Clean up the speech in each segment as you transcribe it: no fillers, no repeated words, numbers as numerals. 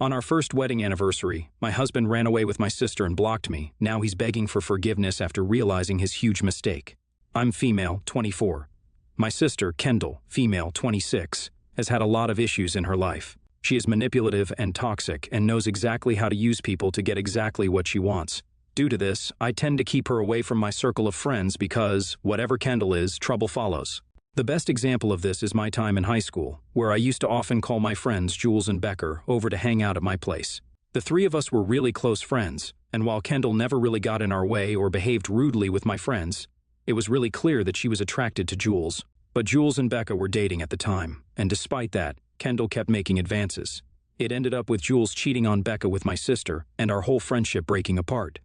On our first wedding anniversary, my husband ran away with my sister and blocked me. Now he's begging for forgiveness after realizing his huge mistake. I'm female, 24. My sister, Kendall, female, 26, has had a lot of issues in her life. She is manipulative and toxic and knows exactly how to use people to get exactly what she wants. Due to this, I tend to keep her away from my circle of friends because, whatever Kendall is, trouble follows. The best example of this is my time in high school, where I used to often call my friends Jules and Becker over to hang out at my place. The three of us were really close friends, and while Kendall never really got in our way or behaved rudely with my friends, it was really clear that she was attracted to Jules. But Jules and Becca were dating at the time, and despite that, Kendall kept making advances. It ended up with Jules cheating on Becca with my sister, and our whole friendship breaking apart.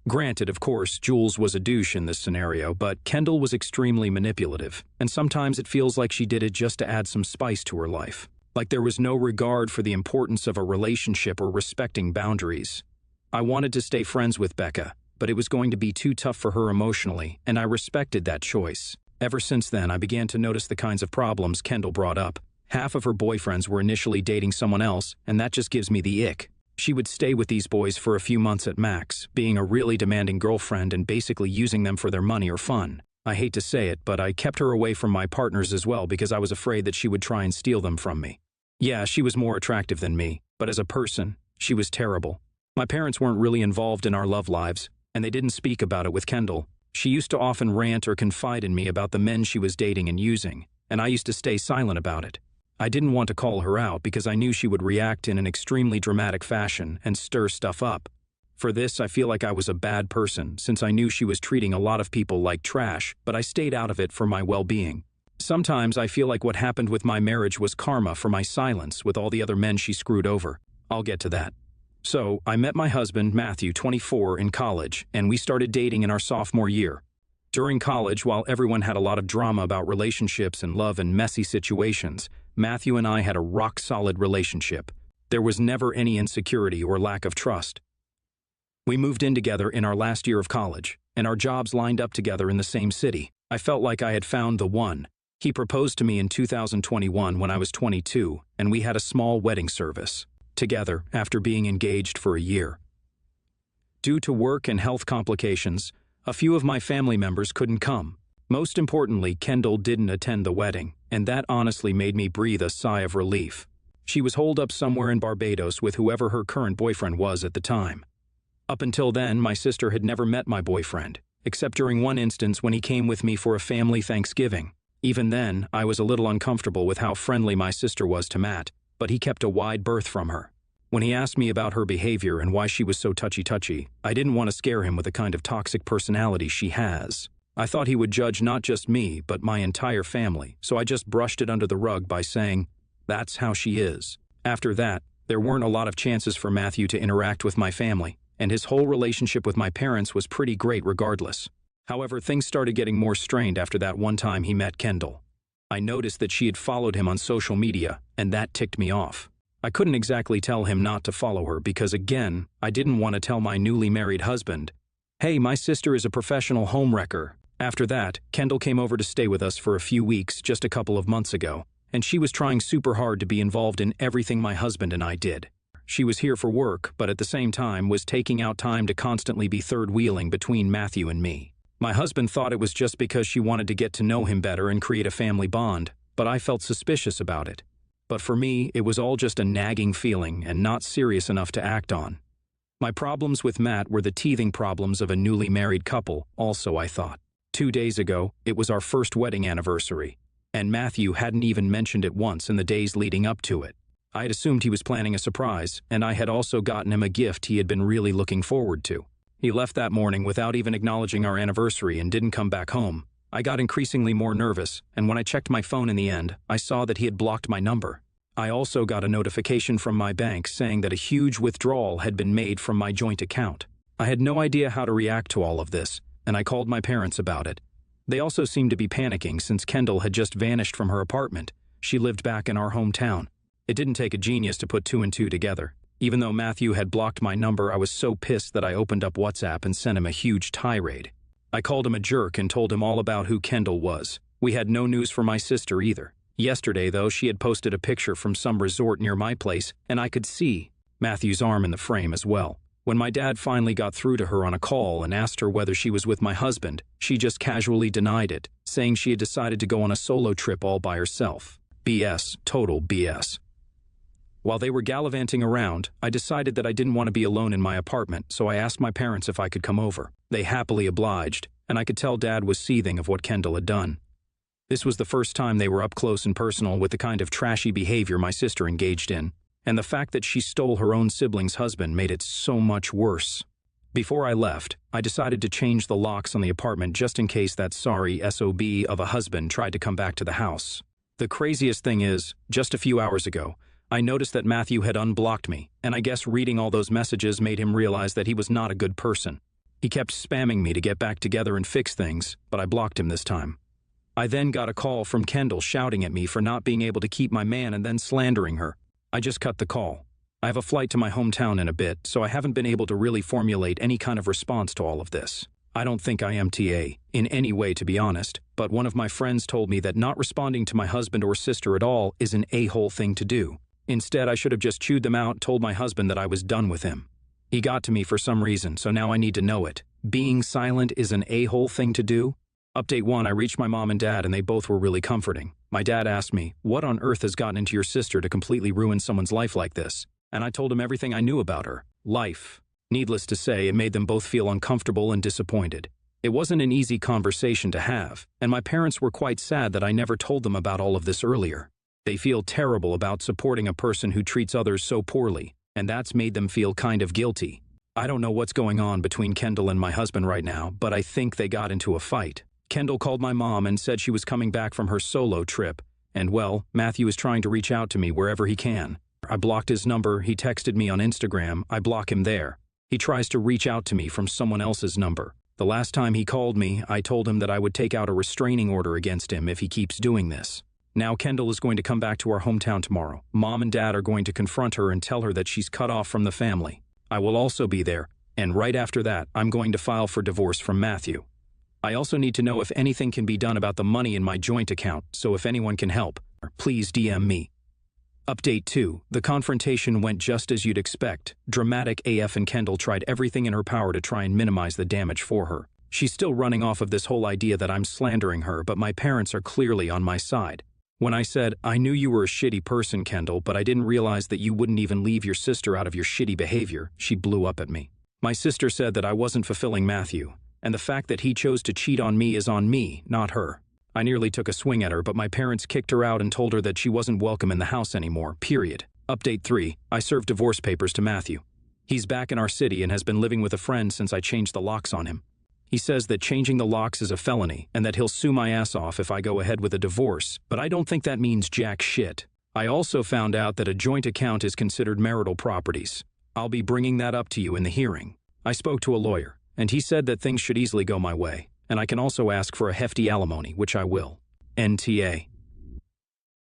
Granted, of course, Jules was a douche in this scenario, but Kendall was extremely manipulative, and sometimes it feels like she did it just to add some spice to her life. Like there was no regard for the importance of a relationship or respecting boundaries. I wanted to stay friends with Becca, but it was going to be too tough for her emotionally, and I respected that choice. Ever since then, I began to notice the kinds of problems Kendall brought up. Half of her boyfriends were initially dating someone else, and that just gives me the ick. She would stay with these boys for a few months at max, being a really demanding girlfriend and basically using them for their money or fun. I hate to say it, but I kept her away from my partners as well because I was afraid that she would try and steal them from me. Yeah, she was more attractive than me, but as a person, she was terrible. My parents weren't really involved in our love lives, and they didn't speak about it with Kendall. She used to often rant or confide in me about the men she was dating and using, and I used to stay silent about it. I didn't want to call her out because I knew she would react in an extremely dramatic fashion and stir stuff up. For this, I feel like I was a bad person since I knew she was treating a lot of people like trash, but I stayed out of it for my well-being. Sometimes I feel like what happened with my marriage was karma for my silence with all the other men she screwed over. I'll get to that. So, I met my husband, Matthew, 24, in college, and we started dating in our sophomore year. During college, while everyone had a lot of drama about relationships and love and messy situations, Matthew and I had a rock-solid relationship. There was never any insecurity or lack of trust. We moved in together in our last year of college, and our jobs lined up together in the same city. I felt like I had found the one. He proposed to me in 2021 when I was 22, and we had a small wedding service together after being engaged for a year. Due to work and health complications, a few of my family members couldn't come. Most importantly, Kendall didn't attend the wedding, and that honestly made me breathe a sigh of relief. She was holed up somewhere in Barbados with whoever her current boyfriend was at the time. Up until then, my sister had never met my boyfriend, except during one instance when he came with me for a family Thanksgiving. Even then, I was a little uncomfortable with how friendly my sister was to Matt, but he kept a wide berth from her. When he asked me about her behavior and why she was so touchy-touchy, I didn't want to scare him with the kind of toxic personality she has. I thought he would judge not just me, but my entire family, so I just brushed it under the rug by saying, "That's how she is." After that, there weren't a lot of chances for Matthew to interact with my family, and his whole relationship with my parents was pretty great regardless. However, things started getting more strained after that one time he met Kendall. I noticed that she had followed him on social media, and that ticked me off. I couldn't exactly tell him not to follow her because, again, I didn't want to tell my newly married husband, "Hey, my sister is a professional homewrecker." After that, Kendall came over to stay with us for a few weeks just a couple of months ago, and she was trying super hard to be involved in everything my husband and I did. She was here for work, but at the same time was taking out time to constantly be third-wheeling between Matthew and me. My husband thought it was just because she wanted to get to know him better and create a family bond, but I felt suspicious about it. But for me, it was all just a nagging feeling and not serious enough to act on. My problems with Matt were the teething problems of a newly married couple, also, I thought. 2 days ago, it was our first wedding anniversary, and Matthew hadn't even mentioned it once in the days leading up to it. I had assumed he was planning a surprise, and I had also gotten him a gift he had been really looking forward to. He left that morning without even acknowledging our anniversary and didn't come back home. I got increasingly more nervous, and when I checked my phone in the end, I saw that he had blocked my number. I also got a notification from my bank saying that a huge withdrawal had been made from my joint account. I had no idea how to react to all of this, and I called my parents about it. They also seemed to be panicking since Kendall had just vanished from her apartment. She lived back in our hometown. It didn't take a genius to put two and two together. Even though Matthew had blocked my number, I was so pissed that I opened up WhatsApp and sent him a huge tirade. I called him a jerk and told him all about who Kendall was. We had no news for my sister either. Yesterday, though, she had posted a picture from some resort near my place, and I could see Matthew's arm in the frame as well. When my dad finally got through to her on a call and asked her whether she was with my husband, she just casually denied it, saying she had decided to go on a solo trip all by herself. BS, total BS. While they were gallivanting around, I decided that I didn't want to be alone in my apartment, so I asked my parents if I could come over. They happily obliged, and I could tell Dad was seething of what Kendall had done. This was the first time they were up close and personal with the kind of trashy behavior my sister engaged in, and the fact that she stole her own sibling's husband made it so much worse. Before I left, I decided to change the locks on the apartment just in case that sorry SOB of a husband tried to come back to the house. The craziest thing is, just a few hours ago, I noticed that Matthew had unblocked me, and I guess reading all those messages made him realize that he was not a good person. He kept spamming me to get back together and fix things, but I blocked him this time. I then got a call from Kendall shouting at me for not being able to keep my man and then slandering her. I just cut the call. I have a flight to my hometown in a bit, so I haven't been able to really formulate any kind of response to all of this. I don't think I am TA in any way, to be honest, but one of my friends told me that not responding to my husband or sister at all is an a-hole thing to do. Instead, I should have just chewed them out, told my husband that I was done with him. He got to me for some reason, so now I need to know it. Being silent is an a-hole thing to do? Update 1, I reached my mom and dad and they both were really comforting. My dad asked me, what on earth has gotten into your sister to completely ruin someone's life like this? And I told him everything I knew about her. Life. Needless to say, it made them both feel uncomfortable and disappointed. It wasn't an easy conversation to have, and my parents were quite sad that I never told them about all of this earlier. They feel terrible about supporting a person who treats others so poorly, and that's made them feel kind of guilty. I don't know what's going on between Kendall and my husband right now, but I think they got into a fight. Kendall called my mom and said she was coming back from her solo trip, and well, Matthew is trying to reach out to me wherever he can. I blocked his number, he texted me on Instagram, I block him there. He tries to reach out to me from someone else's number. The last time he called me, I told him that I would take out a restraining order against him if he keeps doing this. Now Kendall is going to come back to our hometown tomorrow. Mom and Dad are going to confront her and tell her that she's cut off from the family. I will also be there, and right after that, I'm going to file for divorce from Matthew. I also need to know if anything can be done about the money in my joint account, so if anyone can help, please DM me. Update 2. The confrontation went just as you'd expect. Dramatic AF and Kendall tried everything in her power to try and minimize the damage for her. She's still running off of this whole idea that I'm slandering her, but my parents are clearly on my side. When I said, I knew you were a shitty person, Kendall, but I didn't realize that you wouldn't even leave your sister out of your shitty behavior, she blew up at me. My sister said that I wasn't fulfilling Matthew, and the fact that he chose to cheat on me is on me, not her. I nearly took a swing at her, but my parents kicked her out and told her that she wasn't welcome in the house anymore, period. Update 3. I served divorce papers to Matthew. He's back in our city and has been living with a friend since I changed the locks on him. He says that changing the locks is a felony and that he'll sue my ass off if I go ahead with a divorce, but I don't think that means jack shit. I also found out that a joint account is considered marital properties. I'll be bringing that up to you in the hearing. I spoke to a lawyer, and he said that things should easily go my way, and I can also ask for a hefty alimony, which I will. NTA.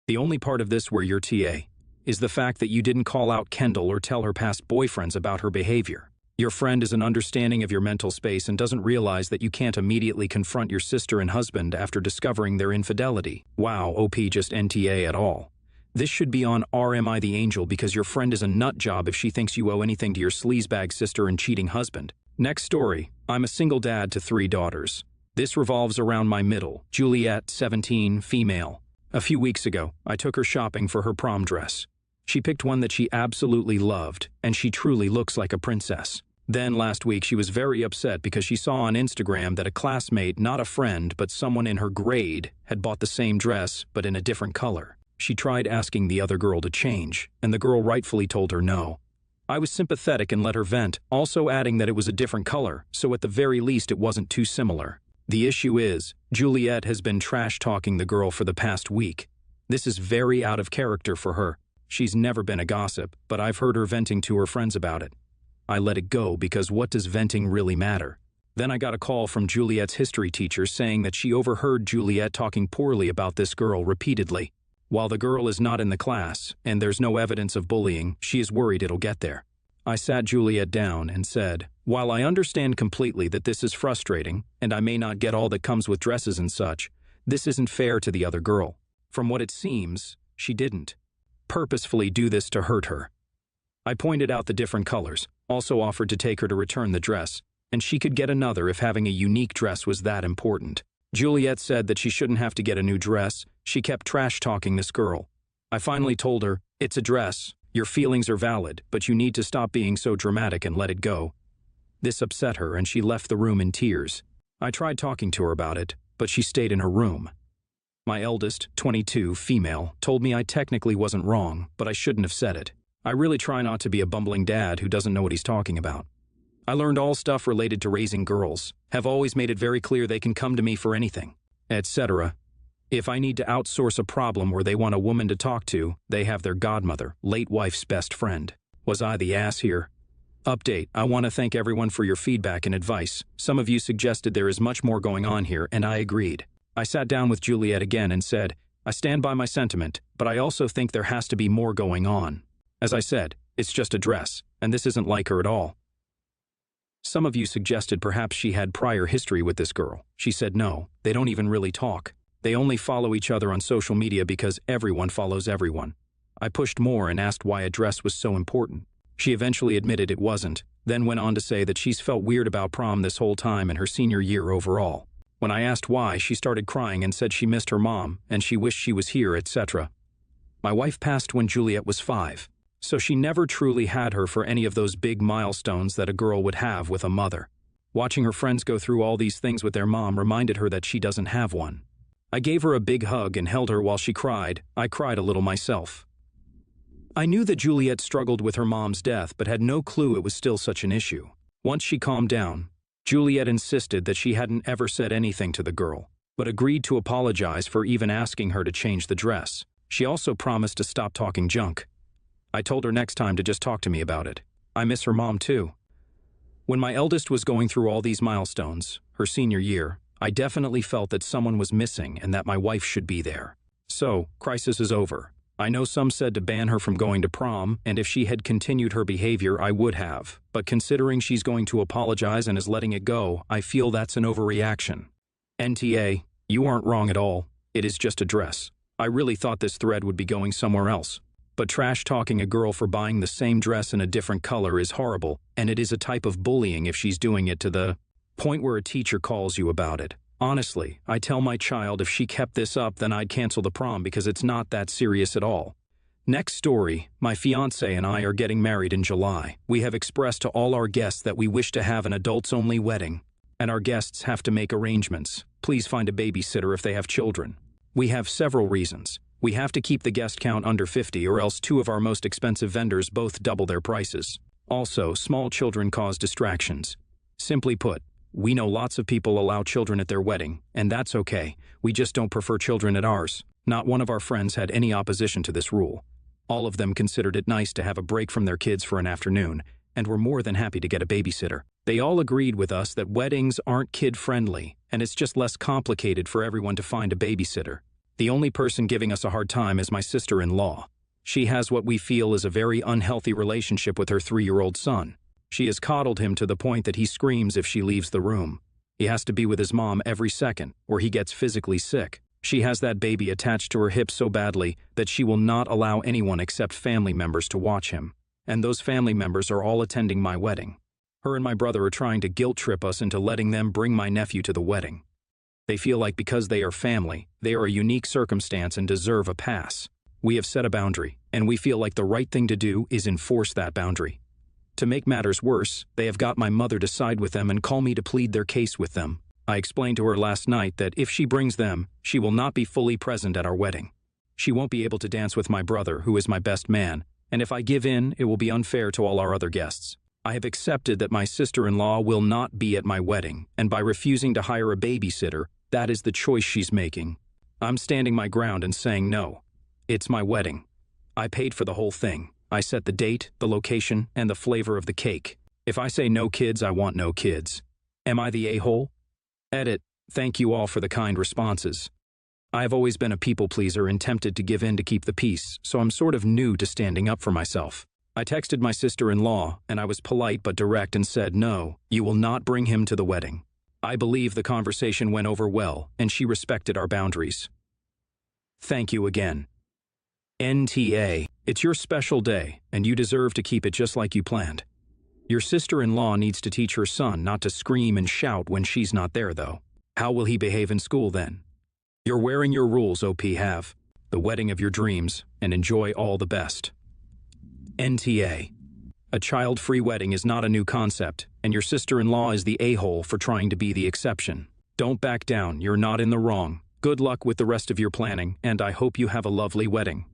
The only part of this where you're TA is the fact that you didn't call out Kendall or tell her past boyfriends about her behavior. Your friend is an understanding of your mental space and doesn't realize that you can't immediately confront your sister and husband after discovering their infidelity. Wow, OP just NTA at all. This should be on RMI the Angel because your friend is a nut job if she thinks you owe anything to your sleazebag sister and cheating husband. Next story. I'm a single dad to 3 daughters. This revolves around my middle, Juliet, 17, female. A few weeks ago, I took her shopping for her prom dress. She picked one that she absolutely loved, and she truly looks like a princess. Then last week she was very upset because she saw on Instagram that a classmate, not a friend, but someone in her grade, had bought the same dress, but in a different color. She tried asking the other girl to change, and the girl rightfully told her no. I was sympathetic and let her vent, also adding that it was a different color, so at the very least it wasn't too similar. The issue is, Juliet has been trash-talking the girl for the past week. This is very out of character for her. She's never been a gossip, but I've heard her venting to her friends about it. I let it go because what does venting really matter? Then I got a call from Juliet's history teacher saying that she overheard Juliet talking poorly about this girl repeatedly. While the girl is not in the class, and there's no evidence of bullying, she is worried it'll get there. I sat Juliet down and said, while I understand completely that this is frustrating, and I may not get all that comes with dresses and such, this isn't fair to the other girl. From what it seems, she didn't purposefully do this to hurt her. I pointed out the different colors, also offered to take her to return the dress, and she could get another if having a unique dress was that important. Juliet said that she shouldn't have to get a new dress. She kept trash-talking this girl. I finally told her, "It's a dress. Your feelings are valid, but you need to stop being so dramatic and let it go." This upset her and she left the room in tears. I tried talking to her about it, but she stayed in her room. My eldest, 22, female, told me I technically wasn't wrong, but I shouldn't have said it. I really try not to be a bumbling dad who doesn't know what he's talking about. I learned all stuff related to raising girls, have always made it very clear they can come to me for anything, etc. If I need to outsource a problem where they want a woman to talk to, they have their godmother, late wife's best friend. Was I the ass here? Update: I want to thank everyone for your feedback and advice. Some of you suggested there is much more going on here, and I agreed. I sat down with Juliet again and said, I stand by my sentiment, but I also think there has to be more going on. As I said, it's just a dress, and this isn't like her at all. Some of you suggested perhaps she had prior history with this girl. She said no, they don't even really talk. They only follow each other on social media because everyone follows everyone. I pushed more and asked why a dress was so important. She eventually admitted it wasn't, then went on to say that she's felt weird about prom this whole time and her senior year overall. When I asked why, she started crying and said she missed her mom and she wished she was here, etc. My wife passed when Juliet was 5. So she never truly had her for any of those big milestones that a girl would have with a mother. Watching her friends go through all these things with their mom reminded her that she doesn't have one. I gave her a big hug and held her while she cried. I cried a little myself. I knew that Juliet struggled with her mom's death but had no clue it was still such an issue. Once she calmed down, Juliet insisted that she hadn't ever said anything to the girl, but agreed to apologize for even asking her to change the dress. She also promised to stop talking junk. I told her next time to just talk to me about it. I miss her mom too. When my eldest was going through all these milestones, her senior year, I definitely felt that someone was missing and that my wife should be there. So, crisis is over. I know some said to ban her from going to prom, and if she had continued her behavior, I would have. But considering she's going to apologize and is letting it go, I feel that's an overreaction. NTA, you aren't wrong at all. It is just a dress. I really thought this thread would be going somewhere else. But trash-talking a girl for buying the same dress in a different color is horrible, and it is a type of bullying if she's doing it to the point where a teacher calls you about it. Honestly, I tell my child if she kept this up then I'd cancel the prom because it's not that serious at all. Next story, my fiancé and I are getting married in July. We have expressed to all our guests that we wish to have an adults-only wedding, and our guests have to make arrangements. Please find a babysitter if they have children. We have several reasons. We have to keep the guest count under 50 or else 2 of our most expensive vendors both double their prices. Also, small children cause distractions. Simply put, we know lots of people allow children at their wedding, and that's okay. We just don't prefer children at ours. Not one of our friends had any opposition to this rule. All of them considered it nice to have a break from their kids for an afternoon, and were more than happy to get a babysitter. They all agreed with us that weddings aren't kid-friendly, and it's just less complicated for everyone to find a babysitter. The only person giving us a hard time is my sister-in-law. She has what we feel is a very unhealthy relationship with her 3-year-old son. She has coddled him to the point that he screams if she leaves the room. He has to be with his mom every second, or he gets physically sick. She has that baby attached to her hip so badly that she will not allow anyone except family members to watch him. And those family members are all attending my wedding. Her and my brother are trying to guilt-trip us into letting them bring my nephew to the wedding. They feel like because they are family, they are a unique circumstance and deserve a pass. We have set a boundary, and we feel like the right thing to do is enforce that boundary. To make matters worse, they have got my mother to side with them and call me to plead their case with them. I explained to her last night that if she brings them, she will not be fully present at our wedding. She won't be able to dance with my brother, who is my best man, and if I give in, it will be unfair to all our other guests. I have accepted that my sister-in-law will not be at my wedding, and by refusing to hire a babysitter, that is the choice she's making. I'm standing my ground and saying no. It's my wedding. I paid for the whole thing. I set the date, the location, and the flavor of the cake. If I say no kids, I want no kids. Am I the a-hole? Edit. Thank you all for the kind responses. I have always been a people pleaser and tempted to give in to keep the peace, so I'm sort of new to standing up for myself. I texted my sister-in-law, and I was polite but direct and said, no, you will not bring him to the wedding. I believe the conversation went over well, and she respected our boundaries. Thank you again. NTA. It's your special day, and you deserve to keep it just like you planned. Your sister-in-law needs to teach her son not to scream and shout when she's not there, though. How will he behave in school then? You're wearing your rules, OP have the wedding of your dreams, and enjoy all the best. NTA. A child-free wedding is not a new concept, and your sister-in-law is the a-hole for trying to be the exception. Don't back down, you're not in the wrong. Good luck with the rest of your planning, and I hope you have a lovely wedding.